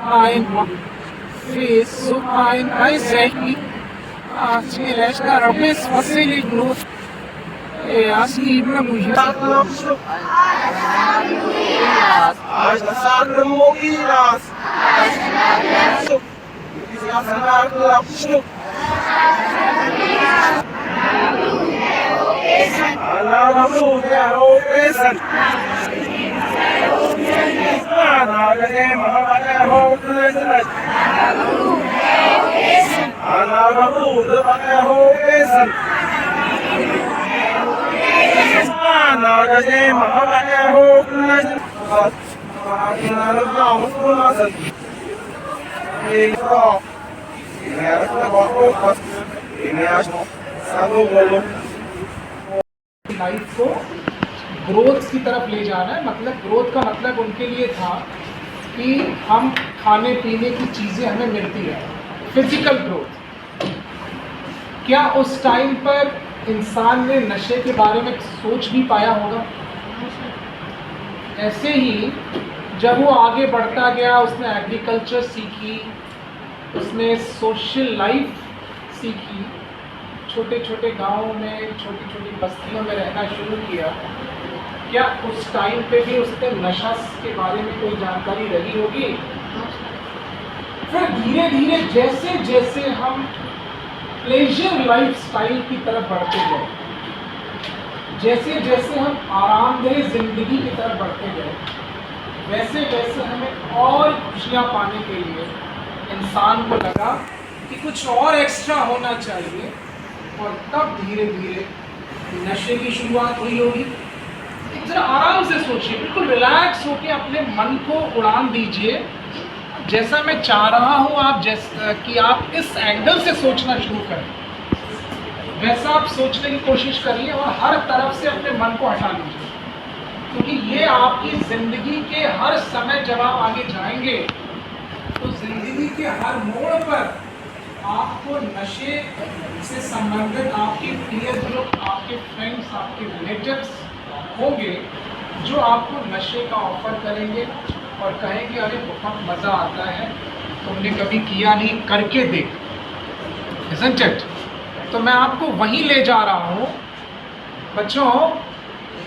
ein Fiso, ein Eiseki, Achilesca, Rabis, Vasiligno, Asibna Mujitas, Asasana Mogiras, life को growth की तरफ ले जाना है। मतलब ग्रोथ का मतलब उनके लिए था कि हम खाने पीने की चीज़ें हमें मिलती है, फिजिकल ग्रोथ। क्या उस टाइम पर इंसान ने नशे के बारे में सोच भी पाया होगा? ऐसे ही जब वो आगे बढ़ता गया, उसने एग्रीकल्चर सीखी, उसने सोशल लाइफ सीखी, छोटे छोटे गांवों में, छोटी छोटी बस्तियों में रहना शुरू किया। क्या उस टाइम पे भी उसने नशा के बारे में कोई जानकारी रही होगी? फिर धीरे धीरे जैसे जैसे हम प्लेजर लाइफ स्टाइल की तरफ बढ़ते गए, जैसे जैसे हम आरामदेह जिंदगी की तरफ बढ़ते गए, वैसे वैसे हमें और खुशियाँ पाने के लिए इंसान को लगा कि कुछ और एक्स्ट्रा होना चाहिए, और तब धीरे धीरे नशे की शुरुआत हुई होगी। जरा आराम से सोचिए, बिल्कुल रिलैक्स होकर अपने मन को उड़ान दीजिए। जैसा मैं चाह रहा हूँ आप कि आप इस एंगल से सोचना शुरू करें, वैसा आप सोचने की कोशिश करिए और हर तरफ से अपने मन को हटा लीजिए, क्योंकि ये आपकी ज़िंदगी के हर समय जब आप आगे जाएंगे तो ज़िंदगी के हर मोड़ पर आपको नशे से संबंधित आपके पीयर ग्रुप, आपके फ्रेंड्स, आपके रिलेटिव्स होंगे जो आपको नशे का ऑफर करेंगे और कहेंगे अरे बहुत मज़ा आता है, तुमने कभी किया नहीं, करके देख, isn't it? तो मैं आपको वहीं ले जा रहा हूँ बच्चों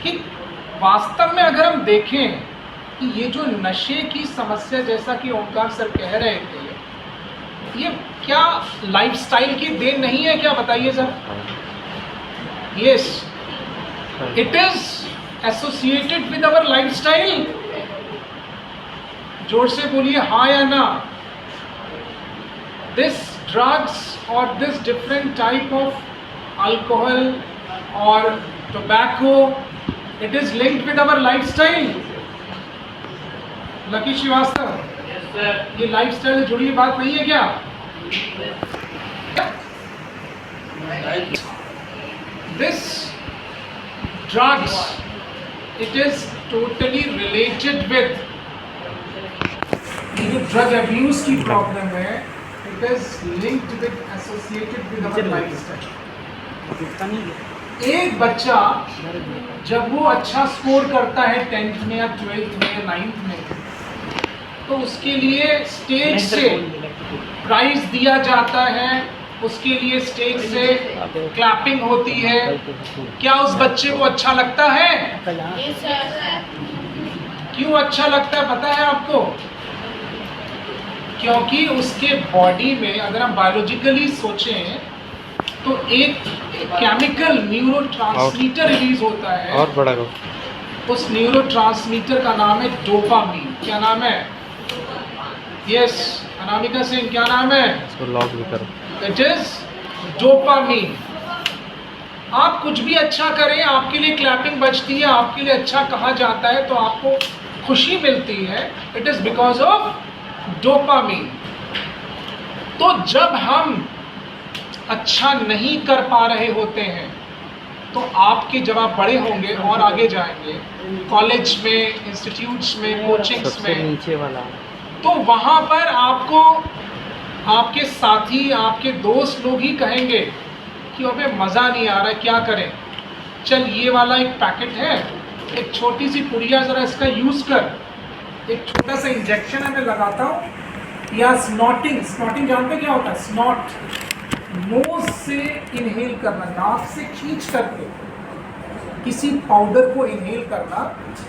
कि वास्तव में अगर हम देखें कि ये जो नशे की समस्या, जैसा कि ओंकार सर कह रहे थे, ये क्या लाइफस्टाइल की देन नहीं है क्या? बताइए sir. Yes, it is associated with our lifestyle. जोर से बोलिए हाँ या ना। दिस ड्रग्स और this different type of alcohol और tobacco, it is linked with our lifestyle. Lucky Srivastava, ये लाइफस्टाइल से जुड़ी हुई बात नहीं है क्या? This drugs, it is totally related with ये जो ड्रग अब्यूज की प्रॉब्लम है, it is linked with, associated with our lifestyle। एक बच्चा जब वो अच्छा स्कोर करता है 10th में या 12th में या 9th में, तो उसके लिए स्टेज से प्राइज दिया जाता है, उसके लिए स्टेज से क्लैपिंग होती है। क्या उस बच्चे को अच्छा लगता है? क्यों अच्छा लगता है पता है आपको? क्योंकि उसके बॉडी में, अगर हम बायोलॉजिकली सोचें, तो एक केमिकल न्यूरोट्रांसमीटर रिलीज होता है, और बड़ा उस न्यूरोट्रांसमीटर का नाम है डोपामीन। क्या नाम है? यस, अनामिका सिंह, क्या नाम है? इसको लॉक भी करो। It is dopamine. आप कुछ भी अच्छा करें, आपके लिए क्लैपिंग बजती है, आपके लिए अच्छा कहा जाता है, तो आपको खुशी मिलती है। It is because of dopamine. तो जब हम अच्छा नहीं कर पा रहे होते हैं, तो आपके जब आप बड़े होंगे और आगे जाएंगे, कॉलेज में, इंस्टीट्यूट्स में, कोचिंग्स में, नीचे वाला, तो वहाँ पर आपको आपके साथी, आपके दोस्त लोग ही कहेंगे कि अबे मज़ा नहीं आ रहा है, क्या करें? चल ये वाला एक पैकेट है, एक छोटी सी पुड़िया, ज़रा इसका यूज़ कर, एक छोटा सा इंजेक्शन है मैं लगाता हूँ, या स्नॉटिंग, स्नॉटिंग जानते हैं क्या होता है? स्नॉट, नोज से इनहेल करना, नाक से खींच करके किसी पाउडर को इनहेल करना,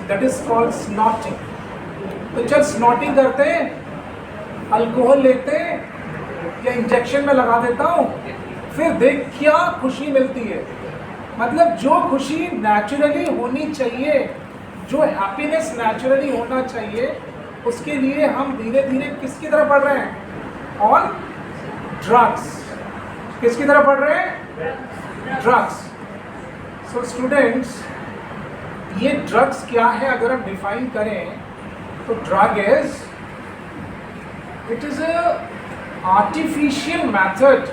दैट इज कॉल्ड स्नॉटिंग। तो जब स्नॉटिंग करते हैं, अल्कोहल लेते हैं या इंजेक्शन में लगा देता हूँ, फिर देख क्या खुशी मिलती है। मतलब जो खुशी नेचुरली होनी चाहिए, जो हैप्पीनेस नेचुरली होना चाहिए, उसके लिए हम धीरे धीरे किसकी तरफ बढ़ रहे हैं? On drugs. किसकी तरफ बढ़ रहे हैं? ड्रग्स। सो स्टूडेंट्स, ये ड्रग्स क्या है अगर हम डिफाइन करें तो drug is, it is a artificial method,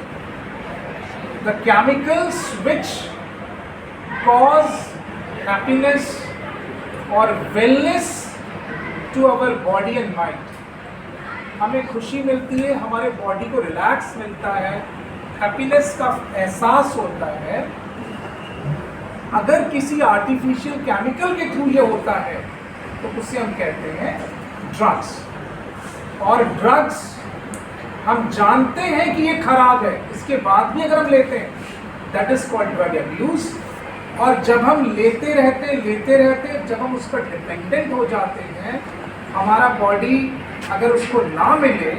the chemicals which cause happiness और wellness to our body and mind. हमें खुशी मिलती है, हमारे बॉडी को रिलैक्स मिलता है, हैप्पीनेस का एहसास होता है। अगर किसी आर्टिफिशियल केमिकल के थ्रू ये होता है तो उसे हम कहते हैं ड्रग्स। और ड्रग्स हम जानते हैं कि ये खराब है, इसके बाद भी अगर हम लेते हैं, that is called drug abuse. और जब हम लेते रहते जब हम उस पर डिपेंडेंट हो जाते हैं, हमारा बॉडी अगर उसको ना मिले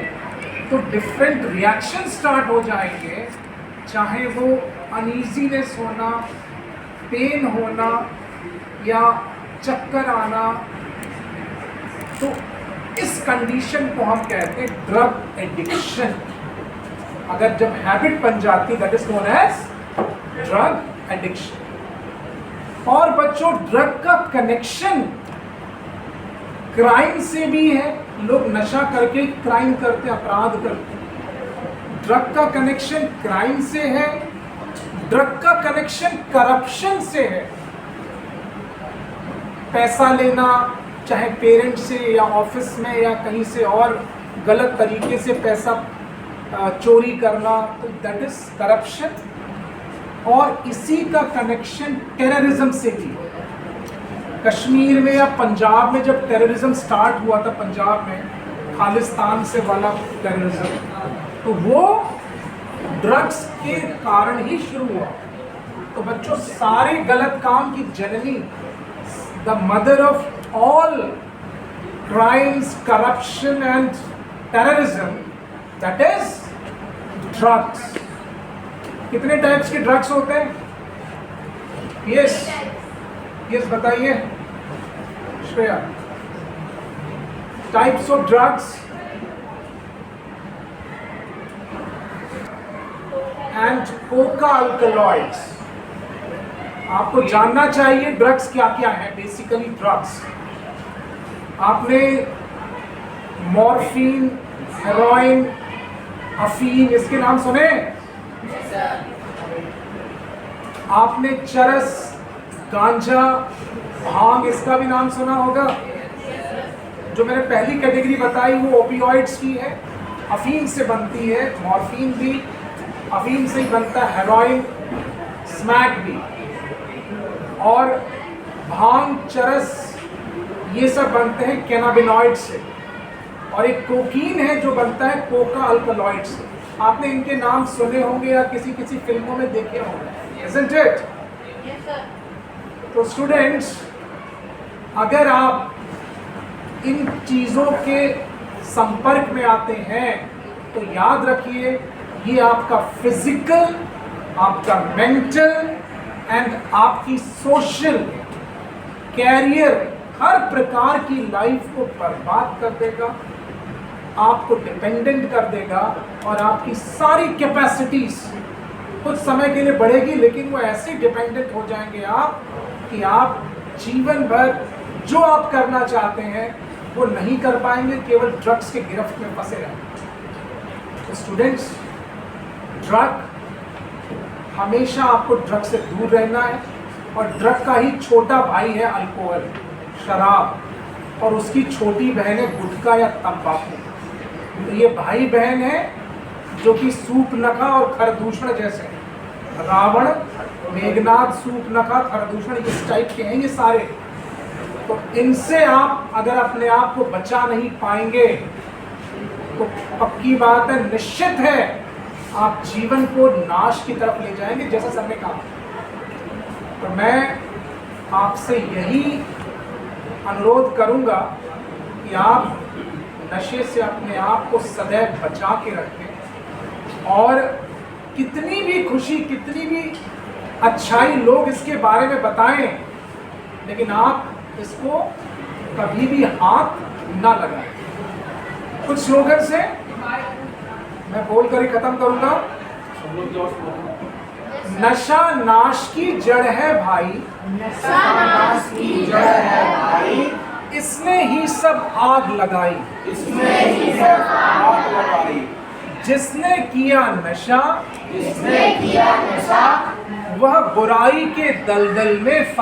तो डिफरेंट रिएक्शन स्टार्ट हो जाएंगे, चाहे वो अनईजीनेस होना, पेन होना या चक्कर आना। तो इस कंडीशन को हम कहते हैं ड्रग एडिक्शन। अगर जब हैबिट बन जाती, that is known as drug addiction. और बच्चों, ड्रग का कनेक्शन क्राइम से भी है। लोग नशा करके क्राइम करते, अपराध करते। ड्रग का कनेक्शन क्राइम से है, ड्रग का कनेक्शन करप्शन से है। पैसा लेना, चाहे पेरेंट्स से या ऑफिस में या कहीं से, और गलत तरीके से पैसा चोरी करना, तो दैट इज करप्शन। और इसी का कनेक्शन टेररिज्म से भी। कश्मीर में या पंजाब में जब टेररिज्म स्टार्ट हुआ था, पंजाब में खालिस्तान से वाला टेररिज्म, तो वो ड्रग्स के कारण ही शुरू हुआ। तो बच्चों, सारे गलत काम की जननी, the mother of all crimes, corruption and terrorism, that is drugs. कितने टाइप्स के ड्रग्स होते हैं? यस यस, बताइए Shreya. Types of drugs and coca alkaloids. आपको जानना चाहिए ड्रग्स क्या क्या है। बेसिकली ड्रग्स, आपने मॉर्फिन, हेरोइन, अफीम, इसके नाम सुने? आपने चरस, गांजा, भांग, इसका भी नाम सुना होगा। जो मैंने पहली कैटेगरी बताई वो ओपियोइड्स की है, अफीम से बनती है। मॉर्फिन भी अफीम से ही बनता है, हेरोइन, स्मैक भी। और भांग, चरस, ये सब बनते हैं कैनाबिनॉइड से। और एक कोकीन है जो बनता है कोका अल्कलॉइड से। आपने इनके नाम सुने होंगे या किसी किसी फिल्मों में देखे होंगे, isn't it? Yes, sir. तो स्टूडेंट्स, अगर आप इन चीज़ों के संपर्क में आते हैं तो याद रखिए, ये आपका फिजिकल, आपका मेंटल एंड आपकी सोशल, कैरियर, हर प्रकार की लाइफ को बर्बाद कर देगा, आपको डिपेंडेंट कर देगा। और आपकी सारी कैपेसिटीज कुछ समय के लिए बढ़ेगी, लेकिन वो ऐसे डिपेंडेंट हो जाएंगे आप कि आप जीवन भर जो आप करना चाहते हैं वो नहीं कर पाएंगे, केवल ड्रग्स के गिरफ्त में फंसे रहेंगे। तो स्टूडेंट्स, ड्रग, हमेशा आपको ड्रग से दूर रहना है। और ड्रग का ही छोटा भाई है अल्कोहल, शराब, और उसकी छोटी बहन है गुटखा या तंबाकू। तो ये भाई बहन है जो कि सूर्पनखा और खरदूषण जैसे हैं। रावण, मेघनाद, सूर्पनखा, खरदूषण, इस टाइप के हैं ये सारे। तो इनसे आप अगर अपने आप को बचा नहीं पाएंगे तो पक्की बात है, निश्चित है आप जीवन को नाश की तरफ ले जाएंगे, जैसा सर ने कहा। तो मैं आपसे यही अनुरोध करूंगा कि आप नशे से अपने आप को सदैव बचा के रखें, और कितनी भी खुशी, कितनी भी अच्छाई लोग इसके बारे में बताएं, लेकिन आप इसको कभी भी हाथ ना लगाएं। कुछ स्लोगन से मैं बोलकर ही खत्म करूंगा। नशा नाश की जड़ है भाई, नशा नाश की जड़ है भाई, इसने ही सब आग लगाई, इसने ही सब आग लगाई। जिसने किया नशा, जिसने किया नशा, वह बुराई के दलदल में